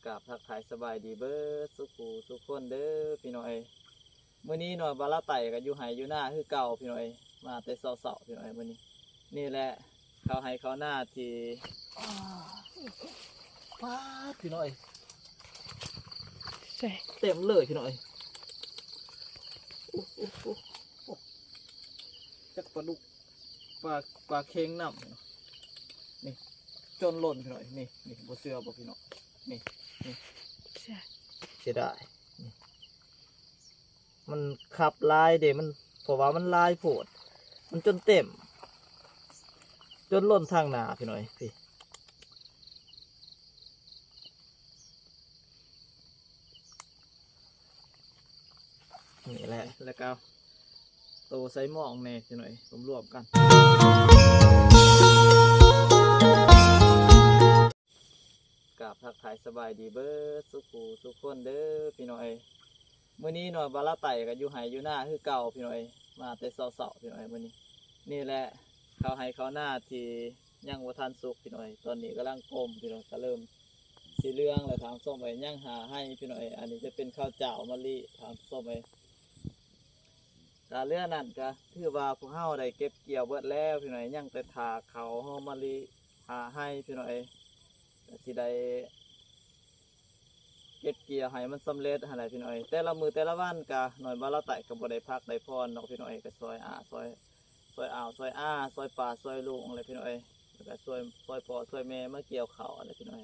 กับทักทายสบายดีเบิร์ดสุขูสุขคนเด้อพี่น้อยมื้อนี้หน่อยบาลาไต่กับอยู่ไห้อยู่หน้าคือเก่าพี่น้อยมาแต่เสาๆพี่น้อยมื้อนี้นี่แหละเขาให้เขาหน้าที่ป้าพี่น้อยใช่เต็มเลยพี่น้อยจักปลาดุกปลาเค็งน้ำนี่จนหล่นพี่น้อยนี่บ่เสือบ่พี่น้องนี่ใช่เสียดายมันขับลายเดี๋ยวมันเพราะว่ามันลายโผดมันจนเต็มจนล้นทางหนาพี่หน่อยพี่นี่แหละแล้วก็โตไซมองเน่พี่หน่อยผมรวมกันกับทักทายสบายดีเบิร์ดสุขูสุขคนเด้อพี่หน่อยมื้อนี้หน่อยบาลาไต่กับอยู่ไห้อยู่หน้าคือเก่าพี่หน่อยมาแต่เสาๆพี่หน่อยมื้อนี้นี่แหละเขาให้เขาหน้าที่ยังบ่ทันสุกพี่หน่อยตอนนี้กำลังกลมพี่หน่อยก็เริ่มสีเหลืองแล้วทางส้มไปย่างหาให้พี่หน่อยอันนี้จะเป็นข้าวเจ้ามะลิทางส้มไปแต่เรื่องนั้นก็ถือว่าพวกเฮาได้เก็บเกี่ยวเบิดแล้วพี่หน่อยย่างแต่ถาเขาหอมมะลิหาให้พี่หน่อยสิได้เก็บเกี่ยวให้มันสำเร็จอะไรพี่น้อยแต่ละมือแต่ละวันกะหน่อยบาลาไต่กับบ่ได้พักได้พรเนาะพี่น้อยก็ซอยอ่าวซอยป่าซอยลุงอะไรพี่น้อยแล้วก็ซอยพ่อซอยแม่มาเกี่ยวเขาอะไรพี่น้อย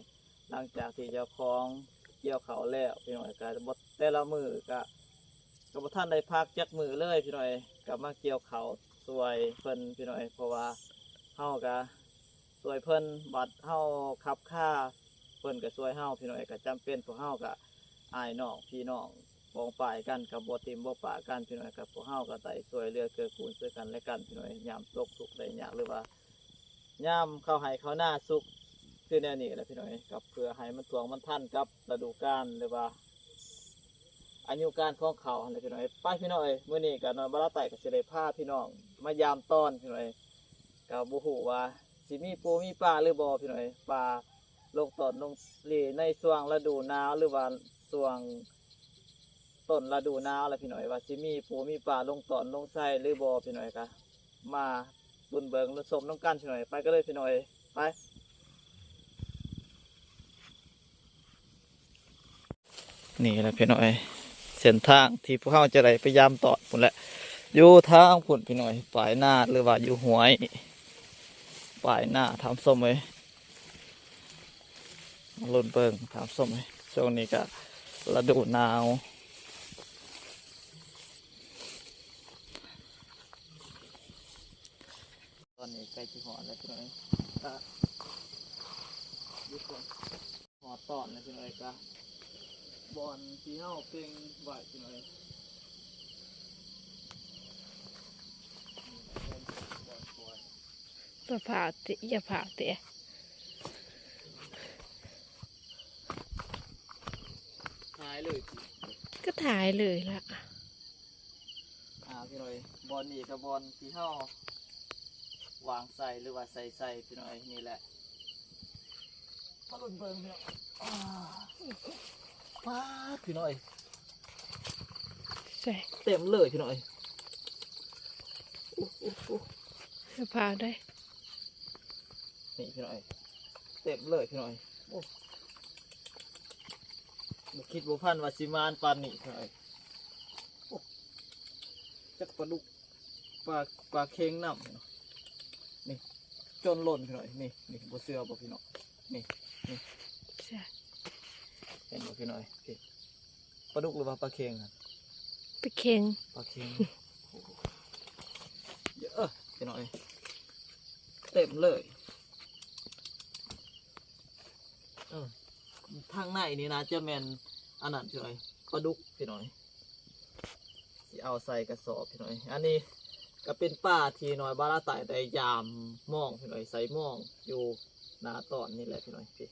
หลังจากที่เจ้าของเกี่ยวเขาแล้วพี่น้อยก็บ่แต่ละมือกะบ่ท่านได้พักจักมือเลยพี่น้อยก็มาเกี่ยวเขาซอยเพิ่นพี่น้อยเพราะว่าเฮากะซอยเพิ่นบัดเฮาขับค่าเพิ่นก็ช่วยเฮาพี่น้อยก็จำเป็นพวกเฮาก็อ้ายน้องพี่น้องบองป่ายกันกับบ่ติมบ่ปะกันพี่น้อยกับพวกเฮาก็ไต่ช่วยเหลือเกื้อกูลซึ่งกันและกันพี่น้อยยามตกทุกข์ได้ยากหรือว่ายามเข้าให้เข้าหน้าสุขคือแนวนี้แหละพี่น้อยกับเพื่อให้มันตวงมันทันกับฤดูกาลหรือว่าอายุการของเขาอะไรพี่น้อยไปพี่น้อยมื้อนี้ก็นอนบาลาไต่ก็สิได้พาพี่น้องมายามต้อนพี่น้อยก็บ่ฮู้ว่าสิมีปูมีปลาหรือบ่พี่น้อยปลาลงต้นลงลีในช่วงฤดูหนาวหรือว่าช่วงต้นฤดูหนาวอะไรพี่น้อยว่าสิมีปูมีปลาลงต้นลงไส้หรือบ่พี่น้อยก็มาบุญเบิงและสมน้ำกันพี่น้อยไปก็เลยพี่น้อยไปนี่แหละพี่น้อยเส้นทางที่พวกเขาจะได้พยายามต่อพุ่นแหละอยู่ทางพุ่นพี่น้อยปลายหน้าหรือว่าอยู่หวยปลายหน้าทำส้มไว้ลุ่นเบิงทำส้มไว้ช่วงนี้ก็ฤดูหนาวตอนนี้ใกล้จะหอดแล้วพี่น้อยก็ยุบหอดตอนแล้วพี่น้อยก็บอลที่เฮาเพ่งไหวพี่น้อยอย่าผ่าเตะอย่าผ่าเตะหายเลย ก็ถ่ายเลยละพี่น้อยบอลนี่กับบอลที่เฮาวางใส่หรือว่าใส่พี่น้อยนี่แหละมาลุ่นเบิงพี่น้อยป้าพี่น้อยใช่เต็มเลยพี่น้อยอย่าผ่าได้นี่พี่น้อยเต็มเลยพี่น้อยบุคิดบุพันว่าสิมานปานนี่พี่น้อยจักปลาดุกปลาเค็งน้ำนี่จนหล่นพี่น้อยนี่บ่เสือบ่พี่น้องนี่ใช่ เห็นบ่พี่น้อยพี่ปลาดุกหรือว่าปลาเค็งครับไปเค็งปลาเค็งเยอะพี่น้อยเต็มเลยทางในนี่นะจะแมนอันนั้นพี่น้อยปลาดุกพี่น้อยที่เอาใส่กระสอบพี่น้อยอันนี้ก็เป็นป้าที่น้อยบาลาไต่ได้ยามมองพี่น้อยใส่มองอยู่หน้าตอนนี่แหละพี่น้อยพี่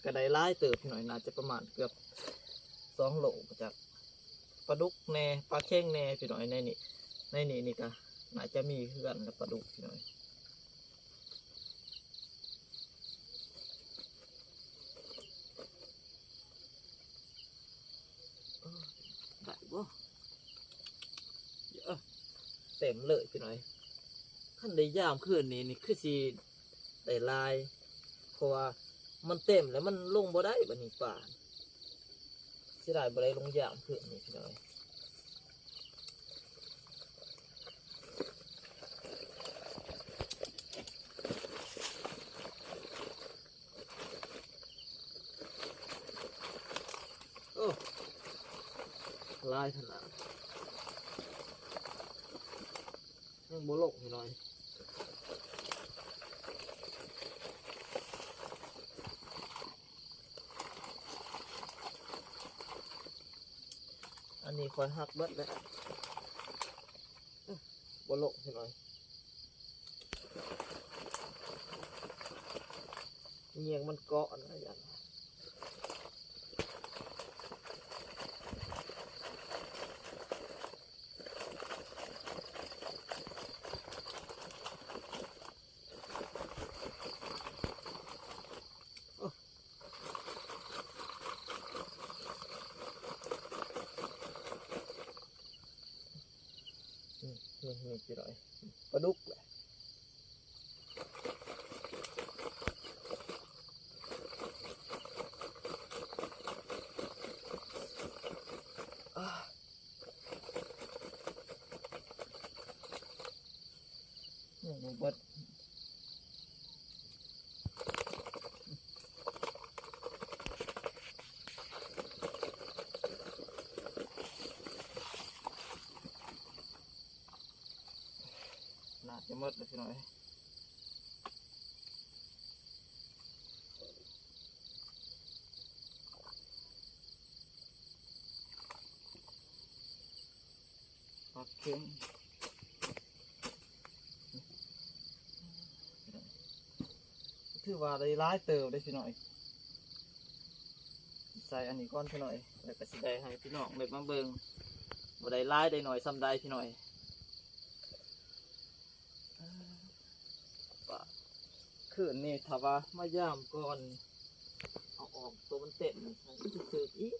ก็ได้ไล่เติบพี่น้อยน่าจะประมาณเกือบ2 โลจากปลาดุกแน่ปลาเข่งแน่พี่น้อยในนี่ก็น่าจะมีเพื่อนกับปลาดุกพี่น้อย ต็มเลยพี่น้อยขั้นได้ย่ามขึ้นนี่คือสีได้ลายเพราะว่ามันเต็มแล้วมันลงบ่ได้บัดนี้ป่าสิได้บ่ได้ลงย่ามขึ้นนี่พี่น้อยโอ้ลายขนาดยังบ่ลงพี่น้อยอันนี้คอยหักเบิดแล้วบ่ลงพี่น้อยเงียงมันเกาะนะยันนี่พี่น้อยปลาดุกแหละเบิดน่าจะหมดเลยพี่น้อยปลาเค็งถือว่าได้ร้ายเติมได้พี่น้อยใส่อันนี้ก้อนพี่น้อยแล้วก็สิได้ให้พี่น้องเล็บมาเบิ่งบ่ได้ร้ายได้หน่อยซ้ำได้พี่น้อยคืนนี่ถ้าว่ามาย่ามก่อนเอาออกตัวมันเต็มมันจะถืออีก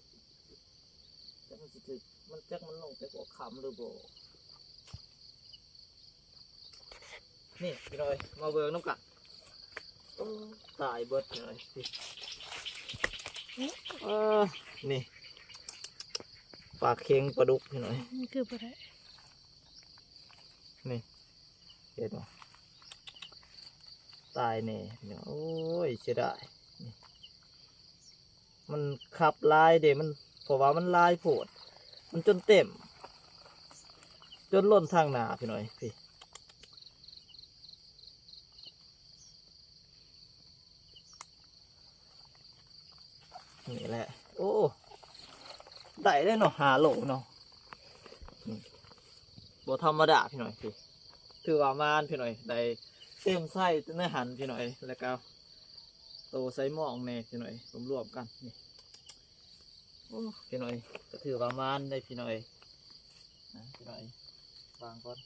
แต่มันจะถือมันจักมันลงไปกว่าคำหรือบ่นี่พี่น้อยมาเบิ่งน้ำกัดตายเบิดพี่น้อยสินี่ปลาเค็งปลาดุกพี่น้อย นี่คือบ่ได้ นี่เห็นไหมตายแน่เนี่ยโอ้ยเสียดายนี่มันขับลายเดี๋ยวมันเพราะว่ามันลายโผดมันจนเต็มจนล้นทางหนาพี่หน่อยพี่นี่แหละโอ้ได้เลยเนาะหาโหลเนาะบ่ธรรมดาพี่หน่อยพี่ถือว่ามานพี่หน่อยได้เต็มไส้เนื้อหันพี่หน่อยแล้วก็โตไส้หมองเน่พี่หน่อยรวมๆกันนี่โอ้พี่หน่อยก็ถือว่ามานได้พี่หน่อยพี่หน่อยวางก่อน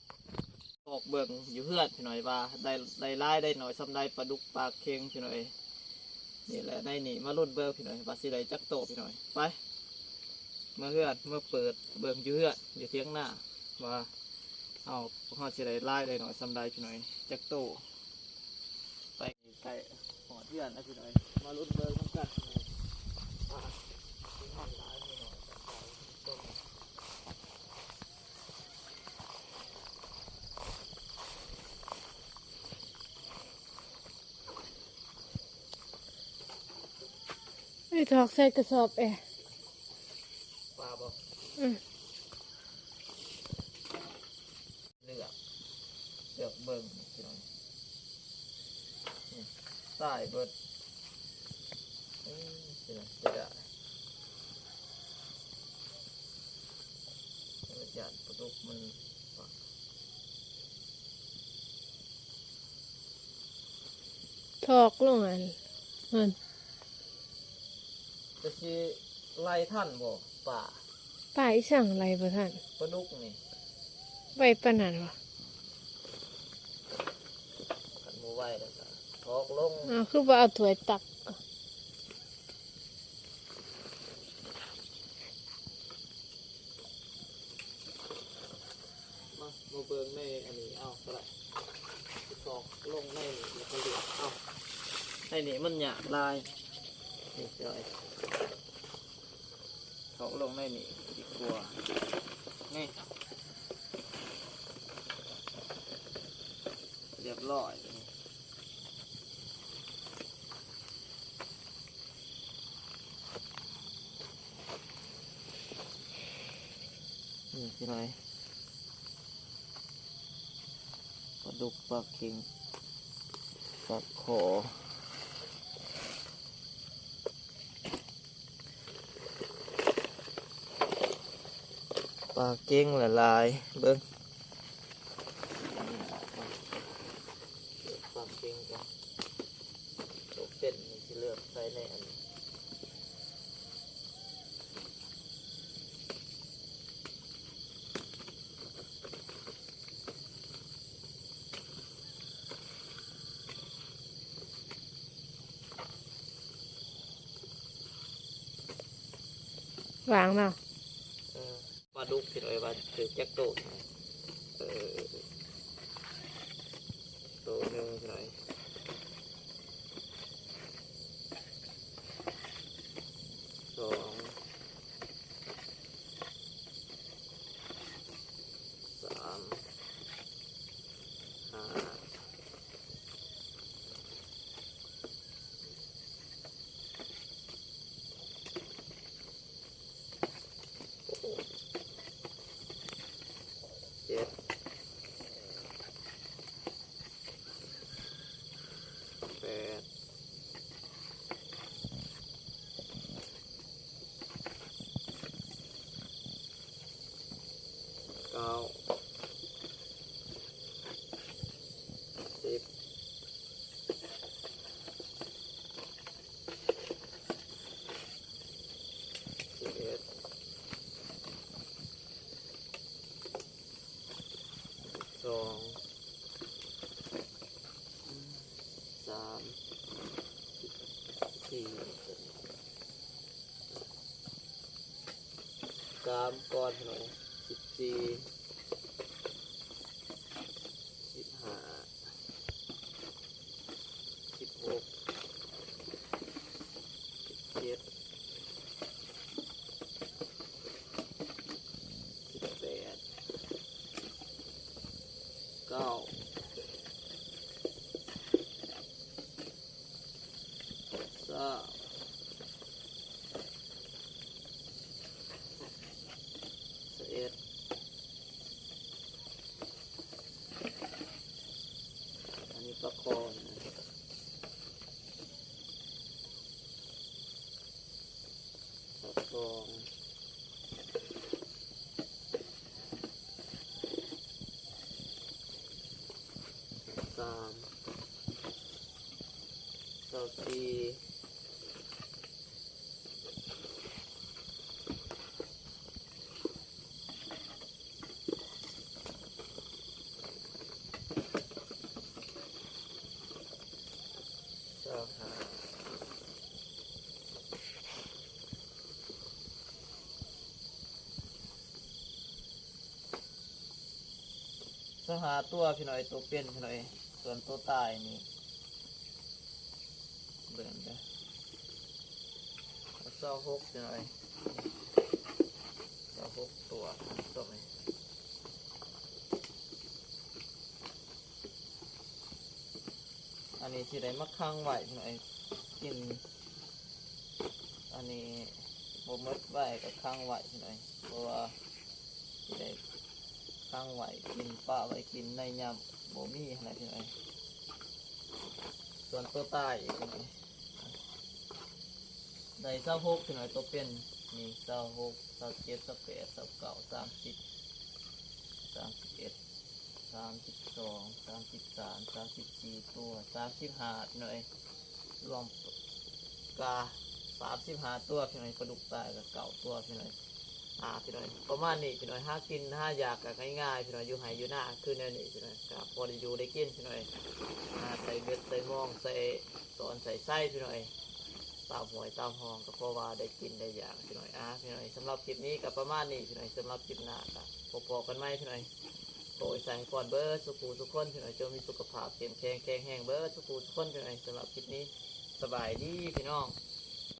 ออกเบิ่งอยู่เพื่อนพี่หน่อยว่าได้ไล่ได้หน่อยซ้ำได้ปลาดุกปลาเค็งพี่หน่อยนี่แหละได้นี่มาลุ้นเบิ่งพี่หน่อยว่าสิได้จักโตพี่หน่อยไปเมื่อเพื่อนเมื่อเปิดเบิ่งอยู่เพื่อนอยู่เที่ยงหน้าว่าเอาเขาสิได้ไล่ได้หน่อยซ้ำได้พี่หน่อยจักโตไปใส่หอดเพื่อนนะพี่หน่อยมาลุ้นเบิ่งทั้งกันไอ้ทอกใส่กระสอบปลาบ่เลือกเบิ่งพี่น้องใต้เบิดเสียดายหยาดปลาดุกมันทอกลงอันมัน จะสิไล่ท่านบ่ป่า ป่าอีสั่งอะไรบ่ท่าน ปลาดุกนี่ ไว้ปานนั้นวะ ขันโมไหวแล้วก็ทอกลง คือว่าเอาถ้วยตัก มาเบิ่งในอันนี้เอาก็ได้ตอกลงในนี่แล้วก็เหลือเอาในนี่มันหยาบลายนี่จอยตอกลงในนี่ดีกว่านี่เรียบร้อยนี่พี่น้อยปลาดุกปลาเค็งปลาขอปลาเก้งละลายเบิ้งปลาเก้งกันตัวเป็นนี่สิเลือกใส่ในอันนี้วางเนาะ ปลาดุกพี่น้อยว่าถือแจ็คโตดตัวหนึ่งพี่น้อยสองสามห้าเจ็ดแปดเก้าสิบสิบเอ็ดสองสามสี่สามก้อนหน่อย14 15 16 17 18 9 3 11อันนี้ปลาคอนปลาคองสามสี่ห้าตัวพี่หน่อยตัวเป็นพี่หน่อยส่วนตัวตายนี่เบิ่งเด้อ26พี่หน่อย26ตัวตัวนี้อันนี้สิได้มาค้างไว้พี่หน่อยกินอันนี้บ่หมดไว้ก็ค้างไว้พี่หน่อยเพราะว่าสิได้ค้างไว้กินป้าไว้กินในยามบ่มีอะไรพี่หน่อยส่วนตัวใต้อีกพี่หน่อยได้26พี่หน่อยตัวเป็นนี่26 27 28 29 30 31 32 33 34ตัว35พี่หน่อยรวมกา35ตัวพี่หน่อยปลาดุกตายกับเก่าตัวพี่หน่อยพี่หน่อยประมาณนี้พี่หน่อยหากินหาอยากกับง่ายๆพี่หน่อยอยู่ไห้อยู่หน้าคือแนวนี้พี่หน่อยกับพอได้อยู่ได้กินพี่หน่อยใส่เบ็ดใส่มองใส่ตอนใส่ไส้พี่หน่อยตามหวยตามห้องก็เพราะว่าได้กินได้อยากพี่หน่อยพี่หน่อยสำหรับคลิปนี้กับประมาณนี้พี่หน่อยสำหรับคลิปหน้าครับพบกันไหมพี่หน่อย โอ้ยใส่ก่อนเบิร์ดสุขูสุขคนพี่น้อยจงมีสุขภาพเข้มแข็งแข็งแรงเบิร์ดสุขูสุขคนพี่น้อยสำหรับคลิปนี้สบายดีพี่น้อง